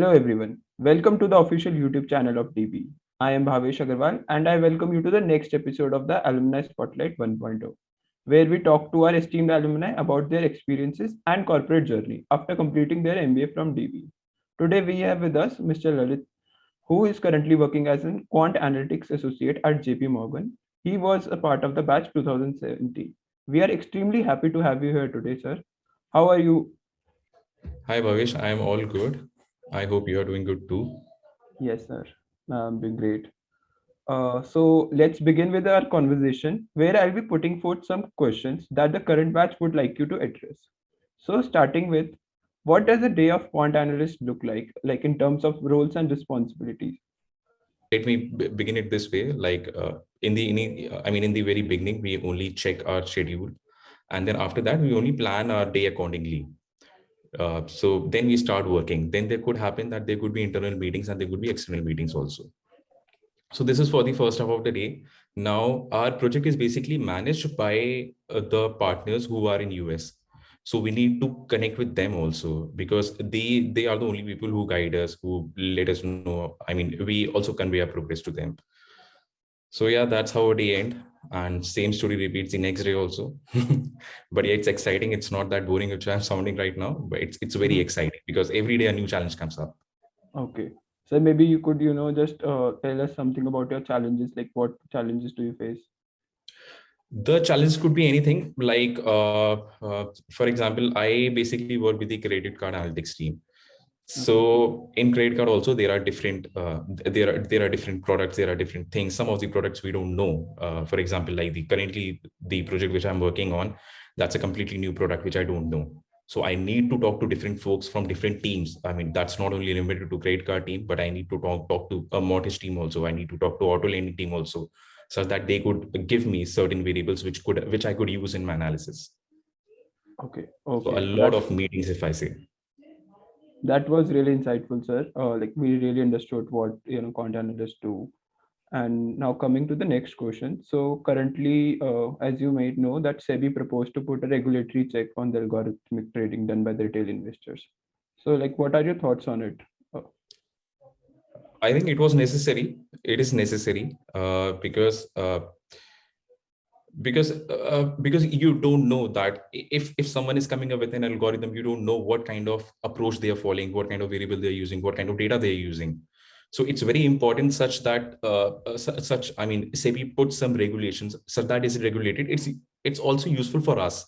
Hello everyone. Welcome to the official YouTube channel of DBE. I am Bhavesh and I welcome you to the next episode of the Alumni Spotlight 1.0, where we talk to our esteemed alumni about their experiences and corporate journey after completing their MBA from DBE. Today we have with us Mr. Lalit, who is currently working as a quant analytics associate at JP Morgan. He was a part of the batch 2017. We are extremely happy to have you here today, sir. How are you? Hi Bhavesh, I am all good. I hope you are doing good too. Yes, sir. I'm doing great. So let's begin with our conversation where I'll be putting forth some questions that the current batch would like you to address. So starting with, what does a day of quant analyst look like in terms of roles and responsibilities? Let me begin it this way. In the very beginning, we only check our schedule, and then after that, we only plan our day accordingly. So then we start working. Then there could happen that there could be internal meetings and there could be external meetings also. So this is for the first half of the day. Now our project is basically managed by the partners who are in US. So we need to connect with them also because they are the only people who guide us, who let us know. I mean, we also convey our progress to them. So yeah, that's how our day end. And same story repeats the next day also. But yeah, it's exciting. It's not that boring which I'm sounding right now, but it's very Mhm. exciting because every day a new challenge comes up. Okay. So maybe you could, just tell us something about your challenges, like what challenges do you face? The challenge could be anything like, for example, I basically work with the credit card analytics team. Okay. So in credit card also there are different there are different products, there are different things. Some of the products we don't know. For example, like the currently the project which I'm working on, that's a completely new product which I don't know. So I need to talk to different folks from different teams. I mean, that's not only limited to credit card team, but I need to talk to a mortgage team also. I need to talk to auto lending team also, so that they could give me certain variables which I could use in my analysis. Okay. So a Okay. lot of meetings, if I say. That was really insightful, sir. Like we really understood what quant analysts do. And now coming to the next question. So currently, as you might know, that SEBI proposed to put a regulatory check on the algorithmic trading done by the retail investors. So, like, what are your thoughts on it? Uh, I think it was necessary. It is necessary because you don't know that if someone is coming up with an algorithm, you don't know what kind of approach they are following, what kind of variable they're using, what kind of data they're using. So it's very important such that such I mean, SEBI put some regulations such that is regulated. It's also useful for us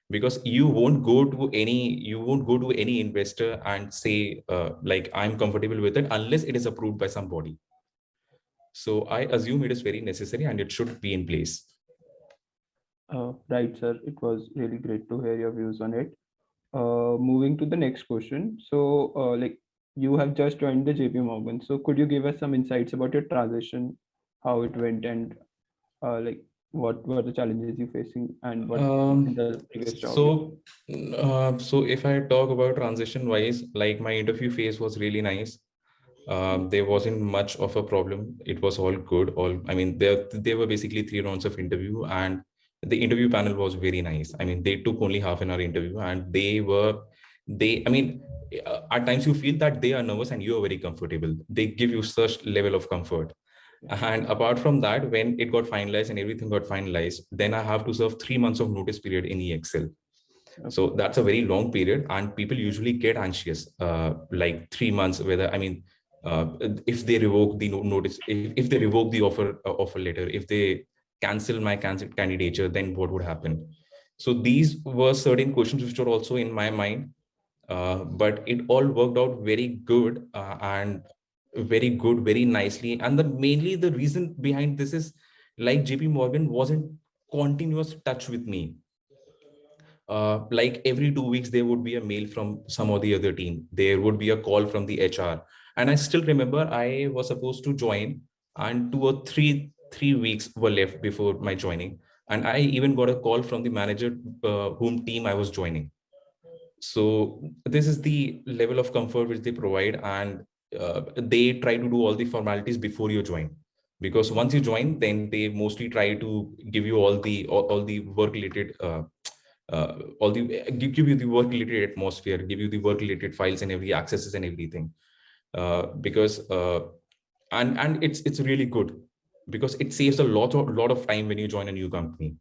because you won't go to any investor and say like I'm comfortable with it unless it is approved by somebody. So I assume it is very necessary and it should be in place. right, sir. It was really great to hear your views on it. Moving to the next question. So, like, you have just joined the JP Morgan. So, could you give us some insights about your transition, how it went, and like what were the challenges you facing, and what in Um, the previous job? so if I talk about transition wise, like my interview phase was really nice. There wasn't much of a problem. It was all good. I mean, there were basically three rounds of interview, and the interview panel was very nice. I mean, they took only half an hour interview, and I mean, at times you feel that they are nervous and you are very comfortable. They give you such level of comfort. And apart from that, when it got finalized and everything got finalized, then I have to serve 3 months of notice period in EXL. So Okay. that's a very long period, and people usually get anxious, like 3 months. Whether I mean, if they revoke the notice, if they revoke the offer letter, if they cancel my candidature, then what would happen? So these were certain questions which were also in my mind, but it all worked out very good and very good, very nicely. And the mainly the reason behind this is like JP Morgan wasn't continuous touch with me. Like every 2 weeks there would be a mail from some or the other team, there would be a call from the HR. And I still remember I was supposed to join, and 2 or 3 weeks were left before my joining, and I even got a call from the manager whom team I was joining. So this is the level of comfort which they provide, and they try to do all the formalities before you join, because once you join, then they mostly try to give you all the work related all the give you the work related atmosphere, give you the work related files and every accesses and everything. because and it's really good because it saves a lot of time when you join a new company.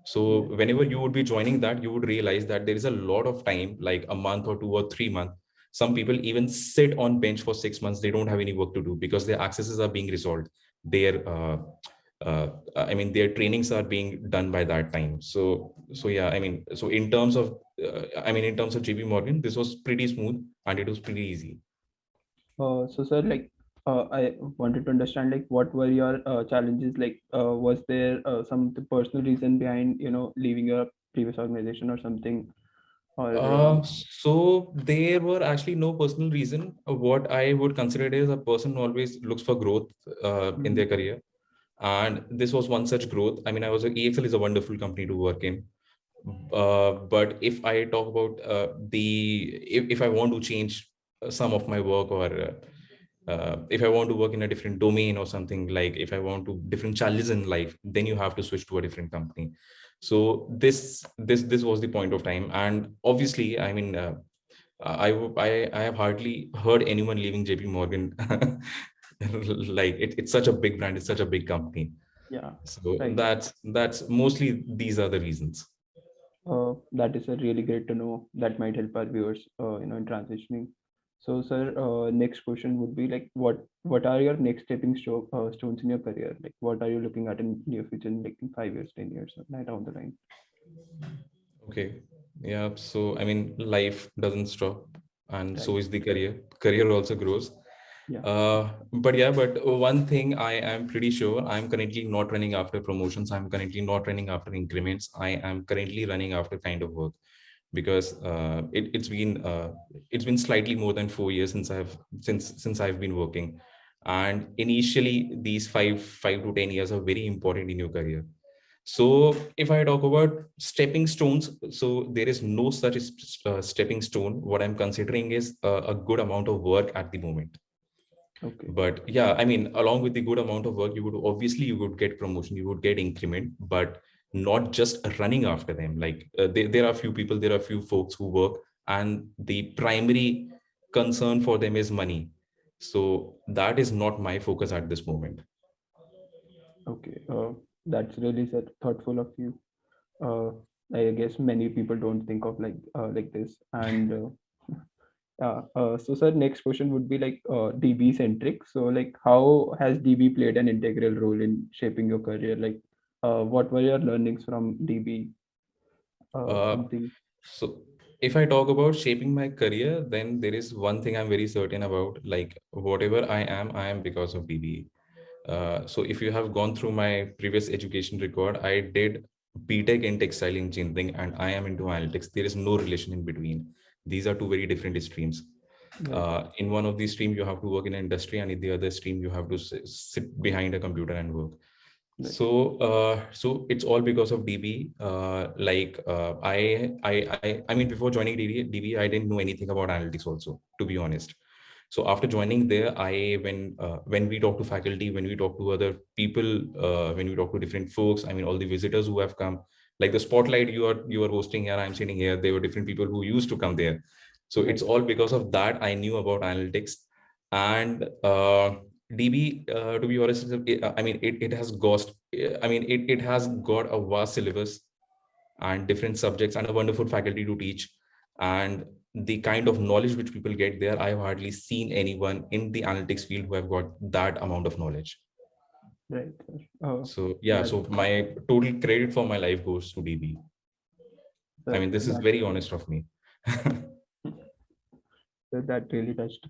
So Right. whenever you would be joining that, you would realize that there is a lot of time, like a month or 2 or 3 months. Some people even sit on bench for 6 months. They don't have any work to do because their accesses are being resolved. Their their trainings are being done by that time. So yeah, so in terms of JP Morgan, this was pretty smooth and it was pretty easy. So sir, like I wanted to understand like what were your challenges? Like was there some personal reason behind leaving your previous organization or something? Or So there were actually no personal reason. What I would consider it is a person always looks for growth in their Mhm. career, and this was one such growth. EXL is a wonderful company to work in. But if I talk about if I want to change some of my work, or if I want to work in a different domain or something, like if I want to different challenges in life, then you have to switch to a different company. So this was the point of time, and obviously, I have hardly heard anyone leaving JP Morgan. Like it's such a big brand, it's such a big company. Yeah, So right. that's mostly these are the reasons. That is a really great to know. That might help our viewers, in transitioning. So, sir, next question would be like, what are your next stones in your career? Like, what are you looking at in near future, like in 5 years, 10 years, or right down the line? Okay. Yeah. So, life doesn't stop, and so Right. is the career. Career also grows. Yeah. But yeah, but one thing I am pretty sure, I'm currently not running after promotions. I'm currently not running after increments. I am currently running after kind of work because it's been slightly more than 4 years since I've been working, and initially these 5 to 10 years are very important in your career. So if I talk about stepping stones, so there is no such stepping stone. What I'm considering is a good amount of work at the moment. Okay. But yeah, along with the good amount of work, you would get promotion, you would get increment, but not just running after them. Like there are few people, there are few folks who work, and the primary concern for them is money. So that is not my focus at this moment. Okay. That's really thoughtful of you. Uh, I guess many people don't think of like this. And yeah. So, sir, next question would be like DB centric. So, like, how has DB played an integral role in shaping your career? Like, what were your learnings from DB? Uh, Something. so if I talk about shaping my career, then there is one thing I'm very certain about. Like whatever I am because of DBE. So if you have gone through my previous education record, I did BTech in textile engineering and I am into analytics. There is no relation in between. These are two very different streams. Right. In one of these streams, you have to work in industry, and in the other stream, you have to sit behind a computer and work. Right. So it's all because of DB. Before joining DB, I didn't know anything about analytics also, to be honest. So after joining there, when we talk to faculty, when we talk to other people, when we talk to different folks, all the visitors who have come, like the spotlight you are hosting here, I'm sitting here. There were different people who used to come there. So it's Right. all because of that I knew about analytics. And DB, to be honest, it has it has got a vast syllabus and different subjects and a wonderful faculty to teach. And the kind of knowledge which people get there, I have hardly seen anyone in the analytics field who have got that amount of knowledge. Right. Sir. Oh, So yeah, that so my total credit for my life goes to DB. This is that very honest of me. that really touched.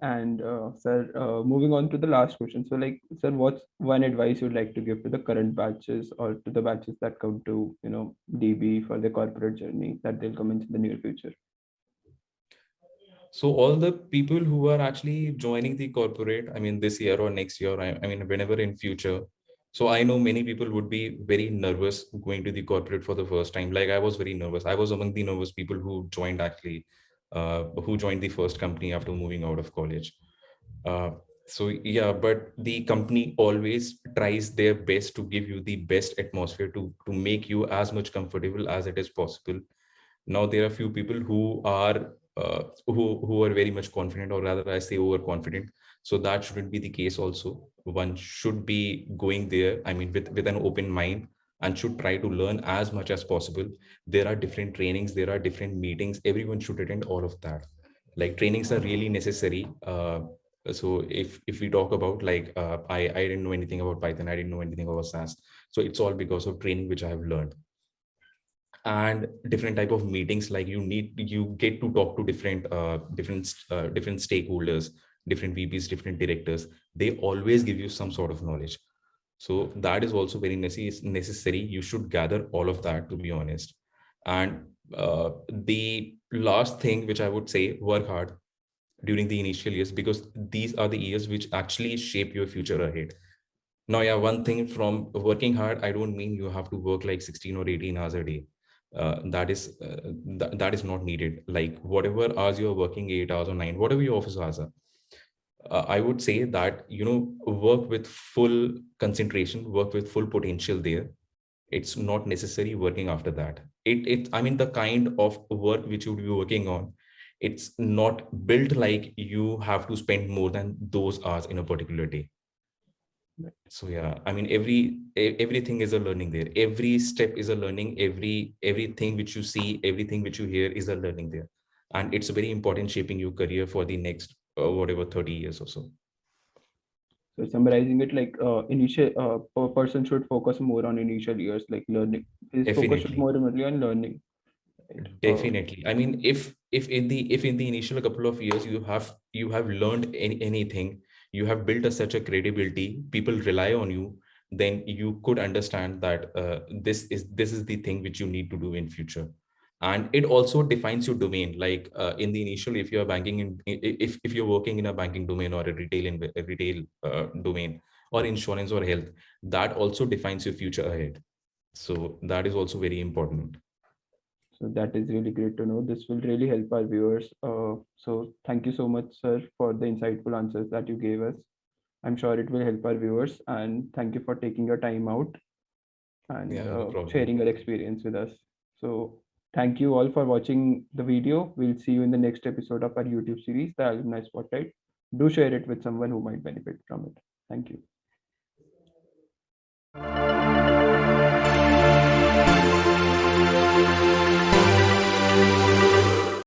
And sir, moving on to the last question. So, like, sir, what's one advice you'd like to give to the current batches or to the batches that come to DB for their corporate journey that they'll come into the near future? So all the people who are actually joining the corporate, this year or next year, whenever in future. So I know many people would be very nervous going to the corporate for the first time. Like I was very nervous. I was among the nervous people who joined the first company after moving out of college. Uh, so yeah, but the company always tries their best to give you the best atmosphere to make you as much comfortable as it is possible. Now there are few people who are who are very much confident, or rather I say overconfident. So that shouldn't be the case also. One should be going there, I mean, with an open mind, and should try to learn as much as possible. There are different trainings, there are different meetings, everyone should attend all of that. Like trainings are really necessary. So if we talk about like I didn't know anything about Python, I didn't know anything about SAS. So it's all because of training which I have learned. And different type of meetings, like you get to talk to different stakeholders, different VPs, different directors. They always give you some sort of knowledge. So that is also very necessary. You should gather all of that, to be honest. And the last thing which I would say, work hard during the initial years, because these are the years which actually shape your future ahead. Now, yeah, one thing, from working hard, I don't mean you have to work like 16 or 18 hours a day. That is not needed. Like whatever hours you're working, 8 hours or 9, whatever your office hours are, I would say that, work with full concentration, work with full potential there. It's not necessary working after that. I mean, the kind of work which you would be working on, it's not built like you have to spend more than those hours in a particular day. So yeah, I mean, everything is a learning there. Every step is a learning. Everything which you see, everything which you hear is a learning there. And it's very important shaping your career for the next whatever 30 years or so. So summarizing it, like initial person should focus more on initial years, like learning. His focus should Definitely. more only on learning. Right? Definitely. I mean, if in the initial couple of years you have learned anything, you have built such a credibility, people rely on you, then you could understand that this is the thing which you need to do in future. And it also defines your domain. Like in the initial, if you're banking if you're working in a banking domain, or a retail domain, or insurance or health, that also defines your future ahead. So that is also very important. So that is really great to know. This will really help our viewers. So thank you so much, sir, for the insightful answers that you gave us. I'm sure it will help our viewers. And thank you for taking your time out and Yeah, no problem. sharing your experience with us. So thank you all for watching the video. We'll see you in the next episode of our YouTube series, The Alumni Spotlight. Do share it with someone who might benefit from it. Thank you.